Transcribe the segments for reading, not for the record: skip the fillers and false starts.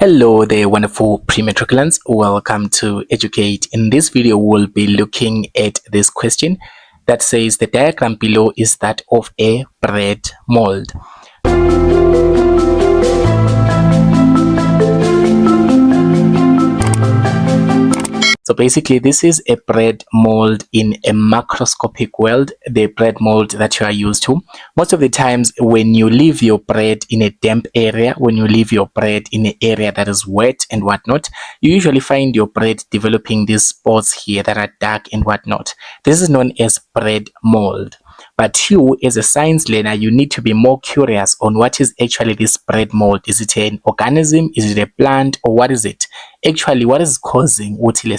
Hello there, wonderful pre-matriculants. Welcome to Educate. In this video, we'll be looking at this question that says the diagram below is that of a bread mold. So basically, this is a bread mold in a macroscopic world, the bread mold that you are used to. Most of the times when you leave your bread in a damp area, when you leave your bread in an area that is wet and whatnot, you usually find your bread developing these spots here that are dark and whatnot. This is known as bread mold. But you, as a science learner, you need to be more curious on what is actually this bread mold. Is it an organism? Is it a plant? Or what is it? Actually, what is causing uthile?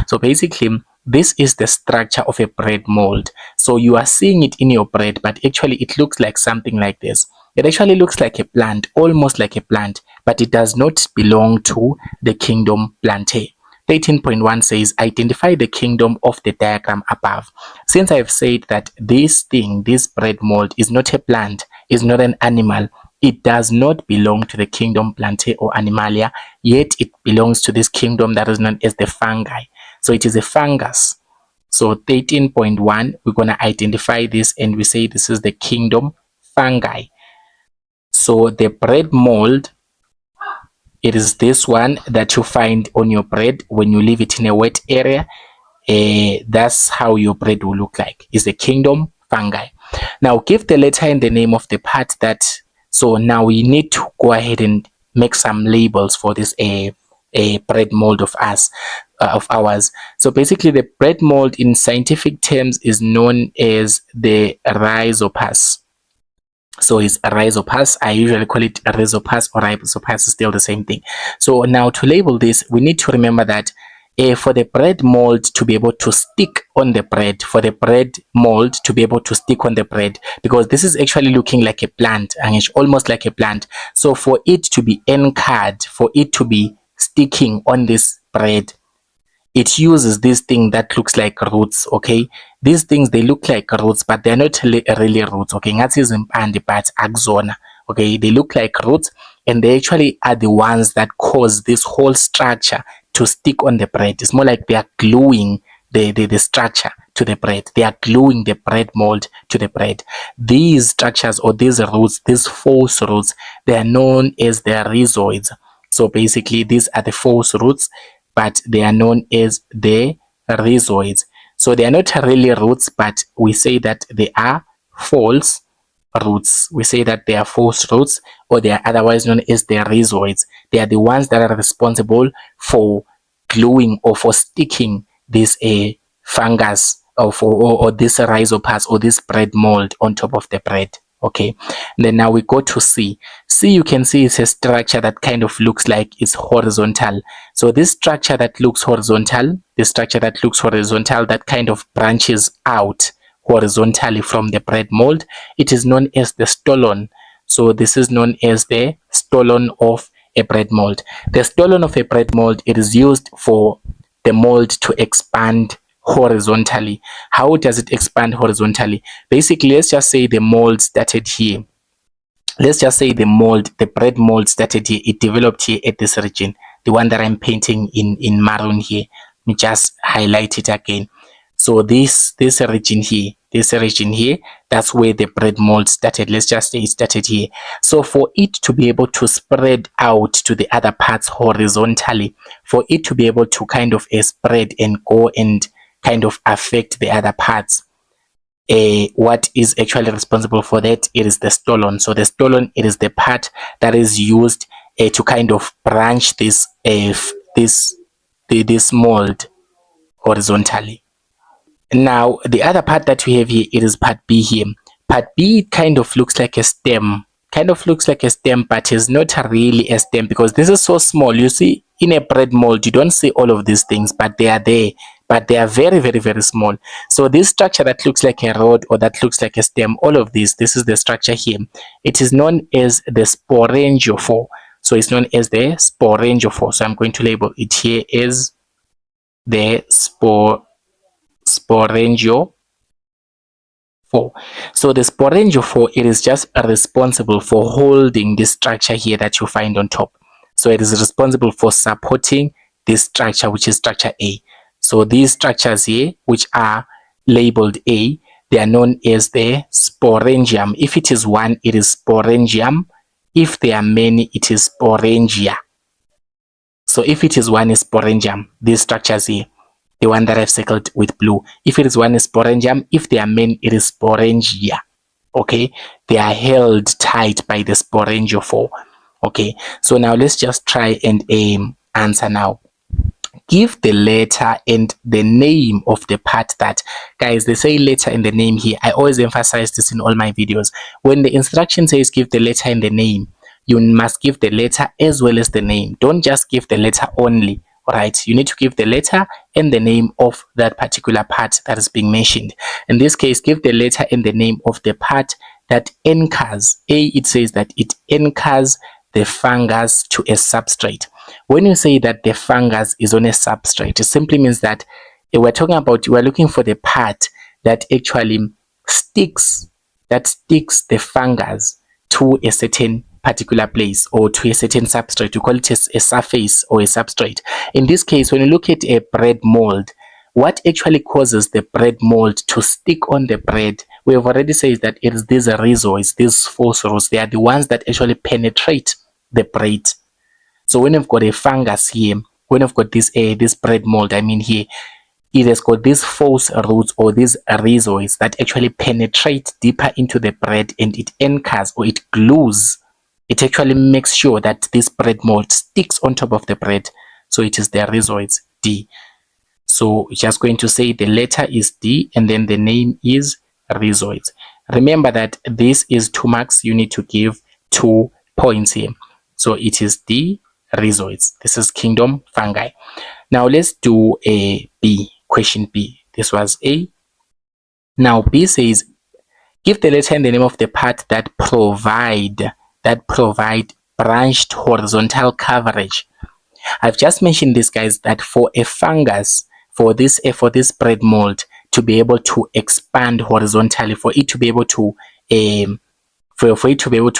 So basically, this is the structure of a bread mold. So you are seeing it in your bread, but actually it looks like something like this. It actually looks like a plant, almost like a plant, but it does not belong to the kingdom Plantae. 13.1 says, identify the kingdom of the diagram above. Since I've said that this thing, this bread mold, is not a plant, is not an animal, it does not belong to the kingdom Plantae or Animalia, yet it belongs to this kingdom that is known as the fungi. So it is a fungus. So 13.1, we're going to identify this and we say this is the kingdom fungi. So the bread mold, it is this one that you find on your bread when you leave it in a wet area. That's how your bread will look like. It's the kingdom fungi. Now give the letter and the name of the part that. So now we need to go ahead and make some labels for this a bread mold of ours. So basically, the bread mold in scientific terms is known as the rhizopus. So it's a rhizopus. I usually call it a rhizopus or rhizopus, is still the same thing. So now to label this, we need to remember that for the bread mold to be able to stick on the bread, because this is actually looking like a plant, and it's almost like a plant. So for it to be anchored, for it to be sticking on this bread, it uses this thing that looks like roots. Okay, these things, they look like roots, but they're not really roots. Okay, but axona. Okay, they look like roots, and they actually are the ones that cause this whole structure to stick on the bread. It's more like they are gluing the structure to the bread. They are gluing the bread mold to the bread. These structures or these roots, these false roots, they are known as the rhizoids. So basically, these are the false roots, but they are known as the rhizoids. So they are not really roots, but we say that they are false roots. We say that they are false roots, or they are otherwise known as the rhizoids. They are the ones that are responsible for gluing or for sticking this fungus or this rhizopus or this bread mold on top of the bread. Okay, and then now we go to C. C, you can see it's a structure that kind of looks like it's horizontal. So this structure that looks horizontal, that kind of branches out horizontally from the bread mold, it is known as the stolon. So this is known as the stolon of a bread mold. The stolon of a bread mold, it is used for the mold to expand horizontally. How does it expand horizontally? Basically, let's just say the mold started here. The bread mold started here. It developed here at this region, the one that I'm painting in maroon here. Let me just highlight it again. So this region here, that's where the bread mold started. Let's just say it started here. So for it to be able to spread out to the other parts horizontally, for it to be able to kind of spread and go and kind of affect the other parts, what is actually responsible for that? It is the stolon. So the stolon, it is the part that is used to kind of branch this mold horizontally. Now the other part that we have here, it is part B here. Part B, it kind of looks like a stem. But is not really a stem, because this is so small. You see, in a bread mold, you don't see all of these things, but they are there. But they are very, very, very small. So this structure that looks like a rod or that looks like a stem, all of this is the structure here. It is known as the sporangiophore. So it's known as the sporangiophore. So I'm going to label it here as the sporangiophore. So the sporangiophore, it is just responsible for holding this structure here that you find on top. So it is responsible for supporting this structure, which is structure A. So these structures here, which are labeled A, they are known as the sporangium. If it is one, it is sporangium. If there are many, it is sporangia. So if it is one, is sporangium. These structures here, the one that I've circled with blue. If it is one, is sporangium. If they are many, it is sporangia. Okay, they are held tight by the sporangiophore. Okay, so now let's just try and answer now. Give the letter and the name of the part that, guys, they say letter and the name here. I always emphasize this in all my videos. When the instruction says give the letter and the name, you must give the letter as well as the name. Don't just give the letter only. Right, you need to give the letter and the name of that particular part that is being mentioned. In this case, give the letter and the name of the part that anchors. A, it says that it anchors the fungus to a substrate. When you say that the fungus is on a substrate, it simply means that we're talking about, we're looking for the part that actually sticks the fungus to a certain particular place or to a certain substrate. You call it a surface or a substrate. In this case, when you look at a bread mold, what actually causes the bread mold to stick on the bread? We have already said that it is these rhizoids, these phosphorus. They are the ones that actually penetrate the bread. So when you've got a fungus here, when you've got this bread mold, I mean here, it has got these false roots or these rhizoids that actually penetrate deeper into the bread, and it anchors or it glues. It actually makes sure that this bread mold sticks on top of the bread. So it is the rhizoids, D. So just going to say the letter is D and then the name is rhizoids. Remember that this is 2 marks. You need to give 2 points here. So it is D, rhizoids. This is kingdom fungi. Now let's do a B, question B. This was A. Now B says, give the letter and the name of the part that provide branched horizontal coverage. I've just mentioned this, guys, that for a fungus, for this bread mold to be able to expand horizontally, for it to be able to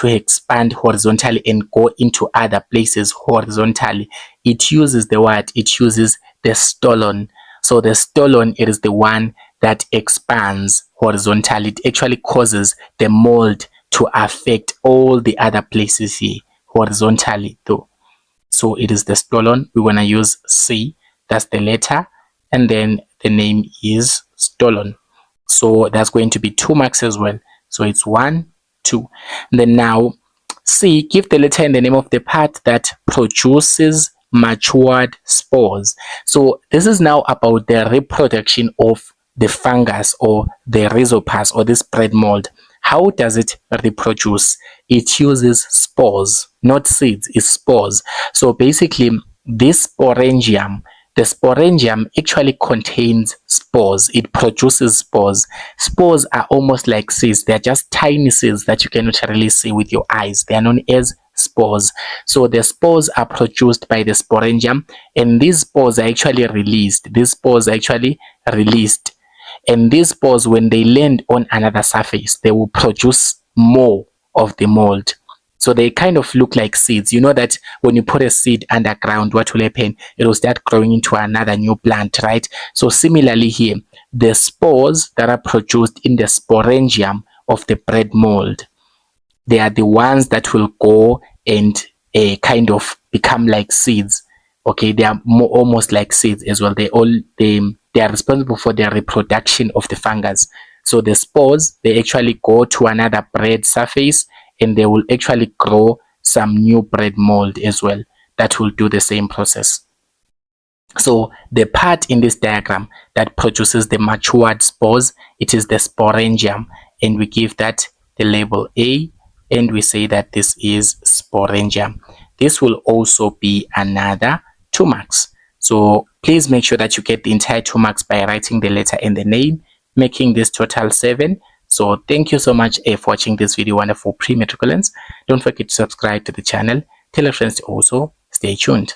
expand horizontally and go into other places horizontally, it uses the what? It uses the stolon. So the stolon, it is the one that expands horizontally. It actually causes the mold to affect all the other places here horizontally though. So it is the stolon. We're going to use C. That's the letter. And then the name is stolon. So that's going to be 2 marks as well. So it's 1, 2. And then now C, give the letter and the name of the part that produces matured spores. So this is now about the reproduction of the fungus or the rhizopus or this bread mold. How does it reproduce? It uses spores, not seeds, it's spores. So basically this sporangium, the sporangium actually contains spores. It produces spores. Spores are almost like seeds. They're just tiny seeds that you cannot really see with your eyes. They are known as spores. So the spores are produced by the sporangium, and these spores are actually released. And these spores, when they land on another surface, they will produce more of the mold. So they kind of look like seeds. You know that when you put a seed underground, what will happen? It will start growing into another new plant, right? So similarly here, the spores that are produced in the sporangium of the bread mold, they are the ones that will go and kind of become like seeds. Okay, they are almost like seeds as well. They are responsible for the reproduction of the fungus. So the spores, they actually go to another bread surface and they will actually grow some new bread mold as well that will do the same process. So the part in this diagram that produces the matured spores, it is the sporangium, and we give that the label A, and we say that this is sporangium. This will also be another 2 marks. So please make sure that you get the entire 2 marks by writing the letter and the name, making this total 7. So thank you so much for watching this video, wonderful pre-matriculants. Don't forget to subscribe to the channel. Tell your friends to also stay tuned.